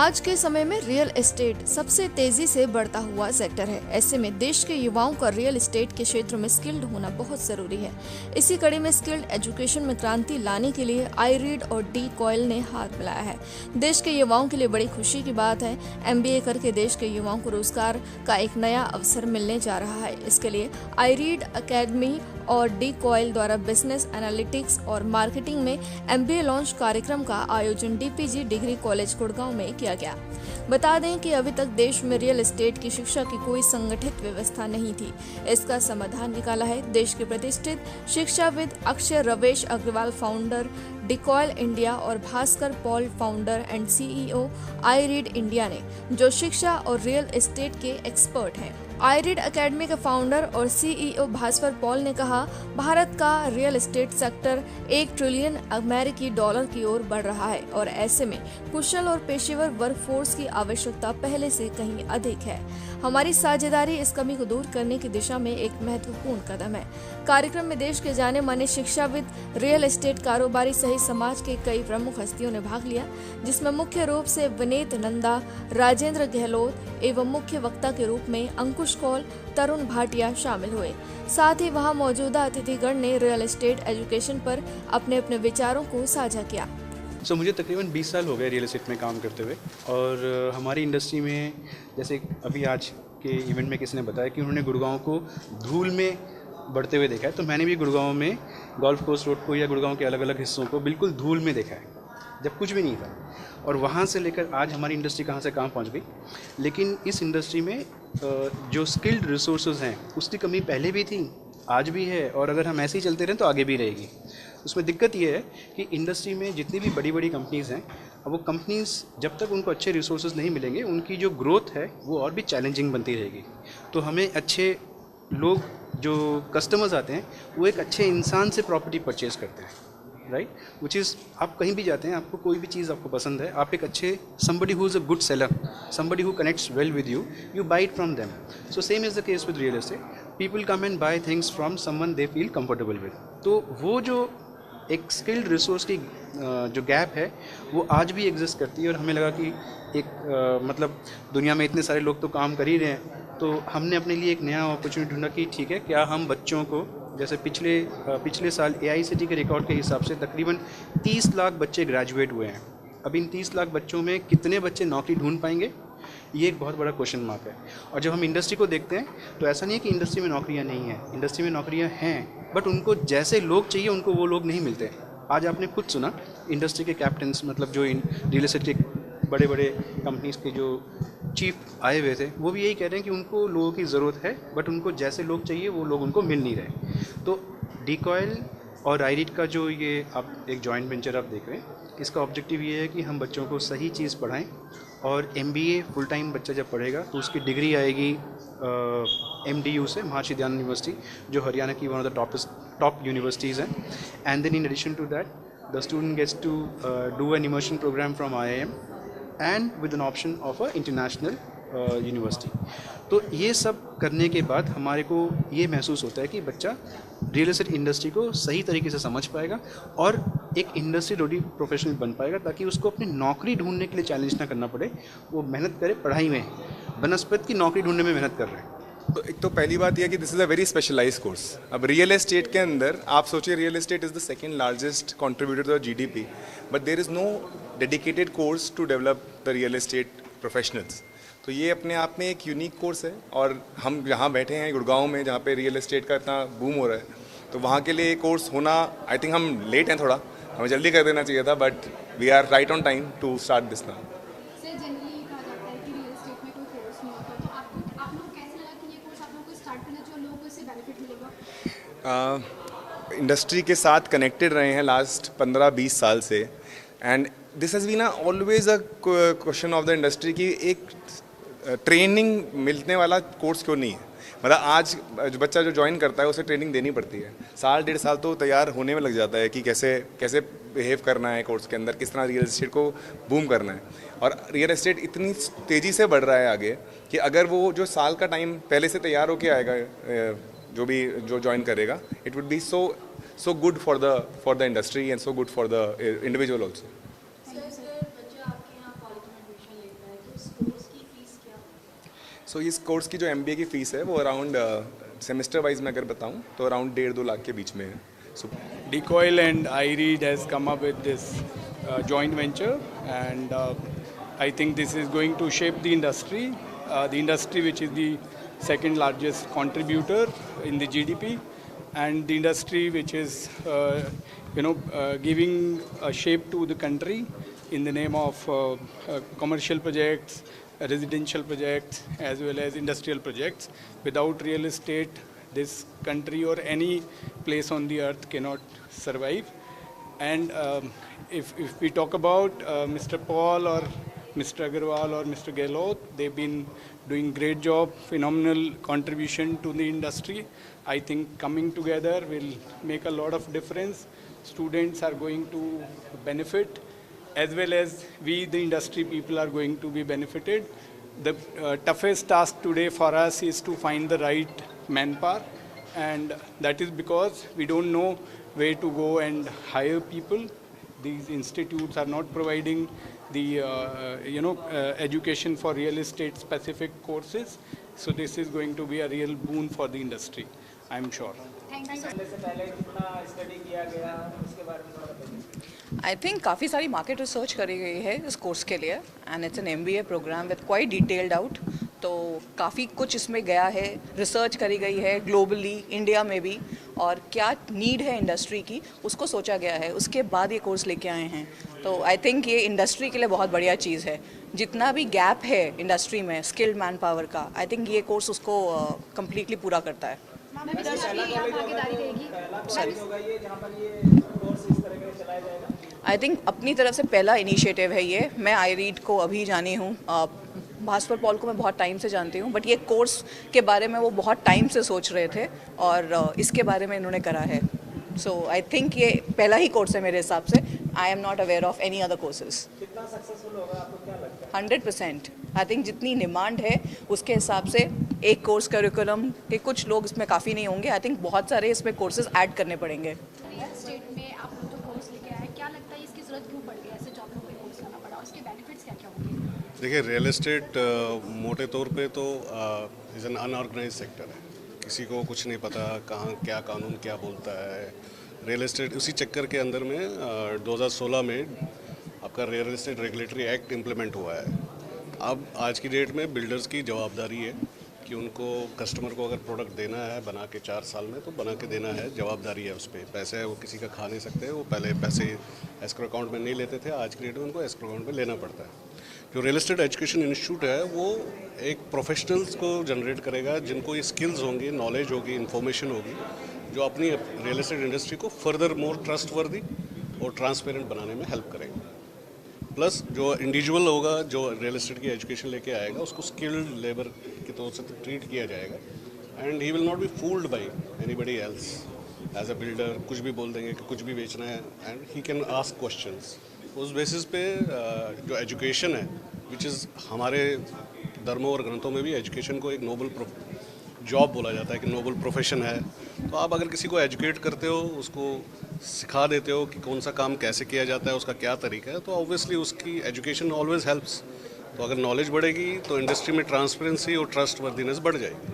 आज के समय में रियल एस्टेट सबसे तेजी से बढ़ता हुआ सेक्टर है। ऐसे में देश के युवाओं का रियल एस्टेट के क्षेत्र में स्किल्ड होना बहुत जरूरी है। इसी कड़ी में स्किल्ड एजुकेशन में क्रांति लाने के लिए iRead और D-Coil ने हाथ मिलाया है। देश के युवाओं के लिए बड़ी खुशी की बात है। MBA करके देश के युवाओं को रोजगार का एक नया अवसर मिलने जा रहा है। इसके लिए iRead अकेडमी और D-Coil द्वारा बिजनेस एनालिटिक्स और मार्केटिंग में MBA लॉन्च कार्यक्रम का आयोजन DPG डिग्री कॉलेज गुड़गांव में किया गया। बता दें कि अभी तक देश में रियल एस्टेट की शिक्षा की कोई संगठित व्यवस्था नहीं थी। इसका समाधान निकाला है देश के प्रतिष्ठित शिक्षाविद Akshay Ravesh Agarwal, founder D-Coil India, और Bhaskar Paul, founder and CEO iRead India ने, जो शिक्षा और रियल एस्टेट के एक्सपर्ट हैं। iRead अकेडमी के फाउंडर और CEO भास्कर पॉल ने कहा, भारत का रियल एस्टेट सेक्टर $1 ट्रिलियन अमेरिकी डॉलर की ओर बढ़ रहा है और ऐसे में कुशल और पेशेवर वर्कफोर्स की आवश्यकता पहले से कहीं अधिक है। हमारी साझेदारी इस कमी को दूर करने की दिशा में एक महत्वपूर्ण कदम है। कार्यक्रम में देश के जाने माने शिक्षाविद, रियल एस्टेट कारोबारी सहित समाज के कई प्रमुख हस्तियों ने भाग लिया, जिसमें मुख्य रूप से विनीत नंदा, राजेंद्र गहलोत एवं मुख्य वक्ता के रूप में अंकुश कौल, तरुण भाटिया शामिल हुए। साथ ही वहां मौजूदा अतिथिगण ने रियल एस्टेट एजुकेशन पर अपने अपने विचारों को साझा किया। मुझे तकरीबन 20 साल हो गए रियल एस्टेट में काम करते हुए, और हमारी इंडस्ट्री में जैसे अभी आज के इवेंट में किसी ने बताया कि उन्होंने गुड़गांव को धूल में बढ़ते हुए देखा है, तो मैंने भी गुड़गांव में गोल्फ कोर्स रोड को या गुड़गांव के अलग अलग हिस्सों को बिल्कुल धूल में देखा है, जब कुछ भी नहीं था। और वहाँ से लेकर आज हमारी इंडस्ट्री कहाँ से कहाँ पहुँच गई। लेकिन इस इंडस्ट्री में जो स्किल्ड रिसोर्सेज हैं उसकी कमी पहले भी थी, आज भी है, और अगर हम ऐसे ही चलते रहें तो आगे भी रहेगी। उसमें दिक्कत ये है कि इंडस्ट्री में जितनी भी बड़ी बड़ी कंपनीज़ हैं, अब वो कंपनीज़ जब तक उनको अच्छे रिसोर्सेज नहीं मिलेंगे, उनकी जो ग्रोथ है वो और भी चैलेंजिंग बनती रहेगी। तो हमें अच्छे लोग, जो कस्टमर्स आते हैं, वो एक अच्छे इंसान से प्रॉपर्टी परचेज़ करते हैं, राइट। विच इज़, आप कहीं भी जाते हैं, आपको कोई भी चीज़ आपको पसंद है, आप एक अच्छे somebody who is a good seller, somebody who connects well with you, you buy it from them. So same is the case with real estate. People come and buy things from someone they feel comfortable with. तो वो जो एक skilled resource की जो gap है वो आज भी एग्जिस्ट करती है, और हमें लगा कि एक मतलब दुनिया में इतने सारे लोग तो काम कर ही रहे हैं, तो हमने अपने लिए एक नया अपॉर्चुनिटी ढूंढा कि ठीक है, क्या हम बच्चों को, जैसे पिछले साल AICTE के रिकॉर्ड के हिसाब से तकरीबन 30 लाख बच्चे ग्रेजुएट हुए हैं। अब इन 30 लाख बच्चों में कितने बच्चे नौकरी ढूंढ पाएंगे, ये एक बहुत बड़ा क्वेश्चन मार्क है। और जब हम इंडस्ट्री को देखते हैं तो ऐसा नहीं है कि इंडस्ट्री में नौकरियां नहीं हैं, इंडस्ट्री में नौकरियां हैं, बट उनको जैसे लोग चाहिए उनको वो लोग नहीं मिलते। आज आपने खुद सुना इंडस्ट्री के कैप्टन्स, मतलब जो रियल एस्टेट के बड़े बड़े कंपनीज़ के जो चीफ आए हुए थे, वो भी यही कह रहे हैं कि उनको लोगों की ज़रूरत है, बट उनको जैसे लोग चाहिए वो लोग उनको मिल नहीं रहे। तो D-Coil और iRead का जो ये आप एक जॉइंट वेंचर आप देख रहे हैं, इसका ऑब्जेक्टिव ये है कि हम बच्चों को सही चीज़ पढ़ाएं, और MBA फुल टाइम बच्चा जब पढ़ेगा तो उसकी डिग्री आएगी MDU से, महर्षि दयानंद यूनिवर्सिटी, जो हरियाणा की one of the top universities हैं। And then in addition to that the student gets to do an immersion program from IIM and with an option of a international university. तो ये सब करने के बाद हमारे को ये महसूस होता है कि बच्चा रियल एस्टेट इंडस्ट्री को सही तरीके से समझ पाएगा और एक इंडस्ट्री रेडी प्रोफेशनल बन पाएगा, ताकि उसको अपनी नौकरी ढूंढने के लिए चैलेंज ना करना पड़े, वो मेहनत करे पढ़ाई में, बनस्पत की नौकरी ढूंढने में मेहनत कर रहे हैं। तो एक तो पहली बात यह कि this is a very specialise course. अब रियल एस्टेट के अंदर आप सोचिए, real estate is the second largest contributor to the GDP, but there is no dedicated course to develop the real estate professionals. तो ये अपने आप में एक यूनिक कोर्स है, और हम जहाँ बैठे हैं गुड़गांव में, जहाँ पे रियल एस्टेट का इतना बूम हो रहा है, तो वहाँ के लिए कोर्स होना, आई थिंक हम लेट हैं थोड़ा, हमें जल्दी कर देना चाहिए था, but we are right on time to start this now. Industry के साथ कनेक्टेड रहे हैं लास्ट 15-20 साल से, and this has been always a question of the industry कि एक ट्रेनिंग मिलने वाला कोर्स क्यों नहीं है। मतलब आज जो बच्चा जो ज्वाइन करता है उसे ट्रेनिंग देनी पड़ती है, 1.5 साल तो तैयार होने में लग जाता है कि कैसे बिहेव करना है कोर्स के अंदर, किस तरह रियल एस्टेट को बूम करना है। और रियल एस्टेट इतनी तेज़ी से बढ़ रहा है आगे कि अगर वो जो साल का टाइम पहले से तैयार होके आएगा, जो ज्वाइन करेगा, it would be so good for the industry and so good for the individual also. So इस कोर्स की जो MBA की फ़ीस है वो अराउंड सेमेस्टर वाइज मैं अगर बताऊँ तो अराउंड 1.5-2 लाख के बीच में है. सो Decoil and iRead has come up with this joint venture, and I think this is going to shape the industry which is the second largest contributor in the GDP, and the industry which is giving a shape to the country in the name of commercial projects, residential projects, as well as industrial projects. Without real estate, this country or any place on the earth cannot survive. And if we talk about Mr. Paul or Mr. Agarwal or Mr. Gehlot, they've been doing great job, phenomenal contribution to the industry. I think coming together will make a lot of difference. Students are going to benefit, as well as we, the industry people, are going to be benefited. The toughest task today for us is to find the right manpower, and that is because we don't know where to go and hire people. These institutes are not providing the education for real estate specific courses, so this is going to be a real boon for the industry, I'm sure. I think काफ़ी सारी market research करी गई है इस course के लिए, and it's an MBA programme with quite detailed out. तो काफ़ी कुछ इसमें गया है, रिसर्च करी गई है ग्लोबली, इंडिया में भी, और क्या नीड है इंडस्ट्री की उसको सोचा गया है, उसके बाद ये कोर्स लेके आए हैं. तो आई थिंक ये इंडस्ट्री के लिए बहुत बढ़िया चीज़ है. जितना भी गैप है इंडस्ट्री में स्किल्ड मैन पावर का, आई थिंक ये कोर्स उसको कम्प्लीटली पूरा करता है. आई थिंक अपनी तरफ से पहला इनिशिएटिव है ये. मैं iRead को अभी जानी हूँ, भास्कर पॉल को मैं बहुत टाइम से जानती हूँ, बट ये कोर्स के बारे में वो बहुत टाइम से सोच रहे थे और इसके बारे में इन्होंने करा है. सो आई थिंक ये पहला ही कोर्स है मेरे हिसाब से. I am not aware of any other courses. कितना सक्सेसफुल होगा आपको क्या लगता है? 100%. आई थिंक जितनी डिमांड है उसके हिसाब से एक कोर्स करिकुलम के कुछ लोग इसमें काफ़ी नहीं होंगे. आई थिंक बहुत सारे इसमें कोर्सेज ऐड करने पड़ेंगे. रियल एस्टेट में आप लोग जो कोर्स लेके आए, क्या लगता है इसकी ज़रूरत क्यों पड़ गई, ऐसे जॉब में कोर्स करना पड़ा, उसके बेनिफिट्स क्या क्या होंगे? देखिए, रियल एस्टेट मोटे तौर पे तो इज़ एन अनऑर्गेनाइज सेक्टर है. किसी को कुछ नहीं पता कहाँ क्या कानून क्या बोलता है. रियल एस्टेट उसी चक्कर के अंदर में 2016 में आपका real estate regulatory act implement हुआ है. अब आज की डेट में बिल्डर्स की जवाबदारी है कि उनको कस्टमर को अगर प्रोडक्ट देना है बना के 4 साल में, तो बना के देना है. जवाबदारी है उस पर. पैसे है वो किसी का खा नहीं सकते. वो पहले पैसे एस्क्रो अकाउंट में नहीं लेते थे, आज की डेट में उनको एस्क्रो अकाउंट में लेना पड़ता है. जो रियल एस्टेट एजुकेशन इंस्टीट्यूट है वो एक प्रोफेशनल्स को जनरेट करेगा जिनको ये स्किल्स होंगी, नॉलेज होगी, इन्फॉर्मेशन होगी, जो अपनी रियल एस्टेट इंडस्ट्री को फर्दर मोर ट्रस्टवर्दी और ट्रांसपेरेंट बनाने में हेल्प करेंगे. प्लस जो इंडिविजुअल होगा जो रियल एस्टेट की एजुकेशन लेके आएगा उसको स्किल्ड लेबर के तौर से ट्रीट किया जाएगा, and he will not be fooled by anybody else. As a builder कुछ भी बोल देंगे कि कुछ भी बेचना है, and he can ask questions. उस बेसिस पे जो एजुकेशन है, विच इज़ हमारे धर्मों और ग्रंथों में भी एजुकेशन को एक नोबल जॉब बोला जाता है कि नोबल प्रोफेशन है. तो आप अगर किसी को एजुकेट करते हो, उसको सिखा देते हो कि कौन सा काम कैसे किया जाता है, उसका क्या तरीका है, तो ऑब्वियसली उसकी एजुकेशन ऑलवेज हेल्प्स. तो अगर नॉलेज बढ़ेगी तो इंडस्ट्री में ट्रांसपेरेंसी और ट्रस्ट वर्दीनेस बढ़ जाएगी.